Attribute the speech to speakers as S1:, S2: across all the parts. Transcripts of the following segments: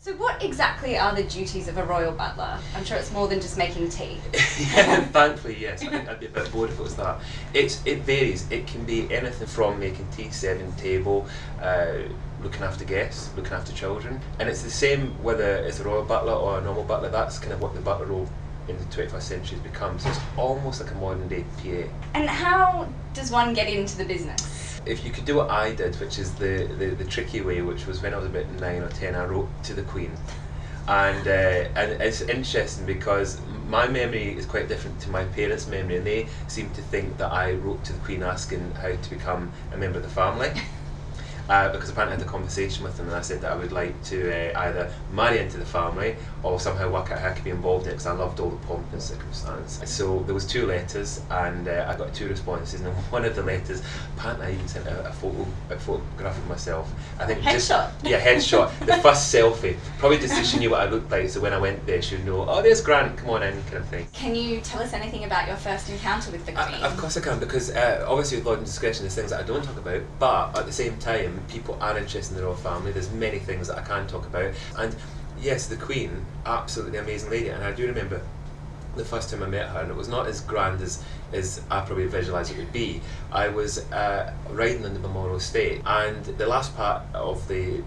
S1: So what exactly are the duties of a royal butler? I'm sure it's more than just making tea.
S2: Yeah, thankfully, yes. I think I'd be a bit bored if it was that. It varies. It can be anything from making tea, serving the table, looking after guests, looking after children. And it's the same whether it's a royal butler or a normal butler. That's kind of what the butler role in the 21st century has become. So it's almost like a modern day PA.
S1: And how does one get into the business?
S2: If you could do what I did, which is the tricky way, which was when I was about 9 or 10, I wrote to the Queen. And it's interesting because my memory is quite different to my parents' memory, and they seem to think that I wrote to the Queen asking how to become a member of the family. Because apparently I had a conversation with them and I said that I would like to either marry into the family or somehow work out how I could be involved in it, because I loved all the pomp and circumstance. So there was 2 letters and I got 2 responses, and in one of the letters apparently I even sent a photograph of myself. I think
S1: headshot?
S2: Headshot. The first selfie. Probably just so she knew what I looked like, so when I went there she would know, oh, there's Grant, come on in, kind of thing.
S1: Can you tell us anything about your first encounter with the Queen?
S2: Of course I can, because obviously with law and discretion there's things that I don't talk about, but at the same time people are interested in the royal family. There's many things that I can talk about, and yes, the Queen, absolutely amazing lady. And I do remember the first time I met her, and it was not as grand as I probably visualised it would be. I was riding on the Balmoral estate, and the last part of the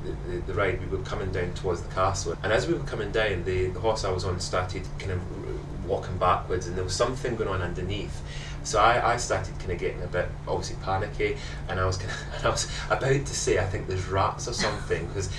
S2: ride we were coming down towards the castle, and as we were coming down, the horse I was on started kind of walking backwards, and there was something going on underneath. So I started kind of getting a bit obviously panicky, and I was about to say, I think there's rats or something, because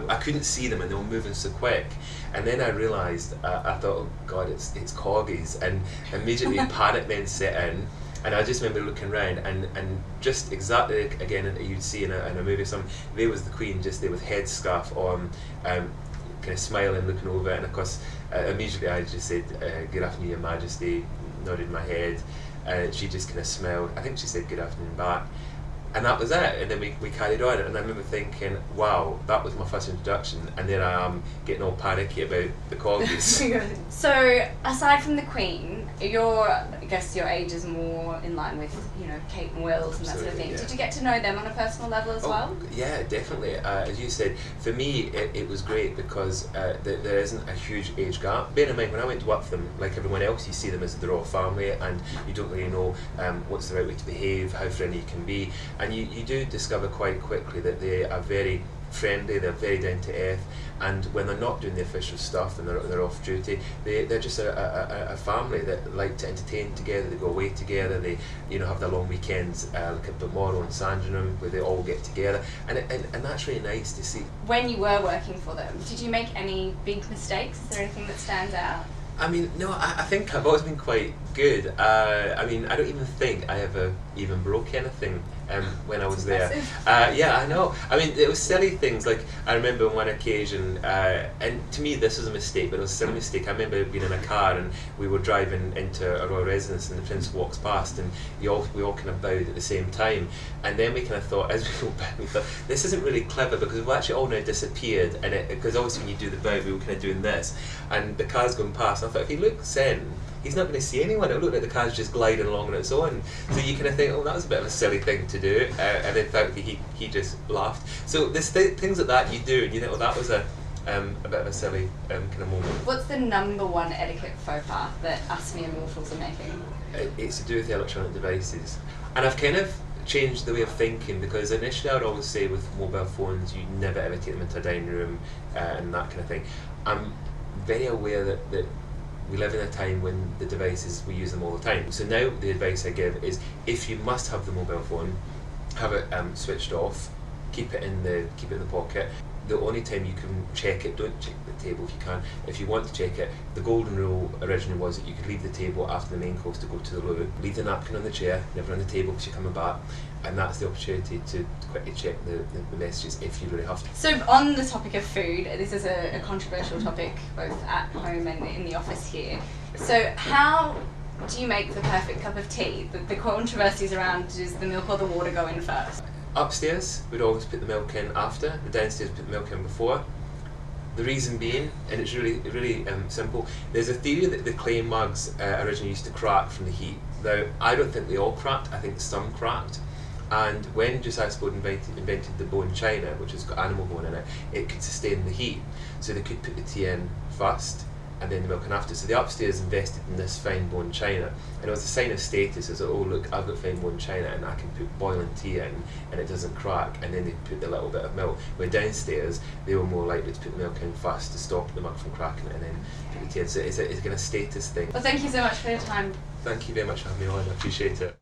S2: I couldn't see them and they were moving so quick. And then I realised, I thought, oh God, it's corgis, and immediately panic then set in. And I just remember looking around, and just exactly again you'd see in a movie or something, there was the Queen just there with headscarf on, kind of smiling, looking over, and of course immediately I just said, good afternoon, Your Majesty, nodded my head. She just kind of smiled. I think she said good afternoon back, and that was it. And then we carried on, and I remember thinking, wow, that was my first introduction, and then I am getting all panicky about the corgis.
S1: So aside from the Queen, I guess your age is more in line with, Kate and Wills and that sort of thing. Yeah. Did you get to know them on a personal level as well?
S2: Yeah, definitely. As you said, for me it was great because there isn't a huge age gap. Bear in mind, when I went to work for them, like everyone else, you see them as the royal family, and you don't really know what's the right way to behave, how friendly you can be, and you do discover quite quickly that they are very friendly, they're very down to earth, and when they're not doing the official stuff and they're off duty, they're just a family that like to entertain together. They go away together, they have their long weekends like at Balmoral and Sandringham, where they all get together, and that's really nice to see.
S1: When you were working for them, did you make any big mistakes? Is there anything that stands out?
S2: I mean, no, I think I've always been quite good. I mean, I don't even think I ever even broke anything when I was there. Yeah, I know. I mean, it was silly things. Like, I remember on one occasion, and to me this was a mistake, but it was a silly mistake. I remember being in a car and we were driving into a royal residence, and the Prince walks past, and we all kind of bowed at the same time. And then we kind of thought, as we walked back, we thought, this isn't really clever, because we've actually all now disappeared, and because obviously when you do the bow, we were kind of doing this, and the car's going past, and I thought, if he looks in, he's not going to see anyone. It looked like the car's just gliding along on its own. So you kind of think, oh, that was a bit of a silly thing to do, and then thankfully he just laughed. So there's things like that you do, and you think, oh, that was a bit of a silly kind of moment.
S1: What's the #1 etiquette faux pas that us mere mortals are making?
S2: It's to do with the electronic devices, and I've kind of changed the way of thinking, because initially I would always say with mobile phones you never ever take them into a dining room and that kind of thing. I'm very aware that we live in a time when the devices, we use them all the time. So now the advice I give is, if you must have the mobile phone, have it switched off, keep it in the pocket. The only time you can check it, don't check the table if you can. If you want to check it, the golden rule originally was that you could leave the table after the main course to go to the loo, leave the napkin on the chair, never on the table because you're coming back, and that's the opportunity to quickly check the messages if you really have to.
S1: So on the topic of food, this is a controversial topic both at home and in the office here. So how do you make the perfect cup of tea? The controversy is around, does the milk or the water go in first?
S2: Upstairs, we'd always put the milk in after, the downstairs put the milk in before. The reason being, and it's really simple, there's a theory that the clay mugs originally used to crack from the heat. Now, I don't think they all cracked, I think some cracked. And when Josiah Spohn invented the bone china, which has got animal bone in it, it could sustain the heat. So they could put the tea in first and then the milk in after. So the upstairs invested in this fine bone china, and it was a sign of status, as oh look, I've got fine bone china and I can put boiling tea in and it doesn't crack, and then they put the little bit of milk. When downstairs they were more likely to put the milk in first to stop the mug from cracking and then put the tea in. So it's a kind of status thing.
S1: Well, thank you so much for your time.
S2: Thank you very much for having me on, I appreciate it.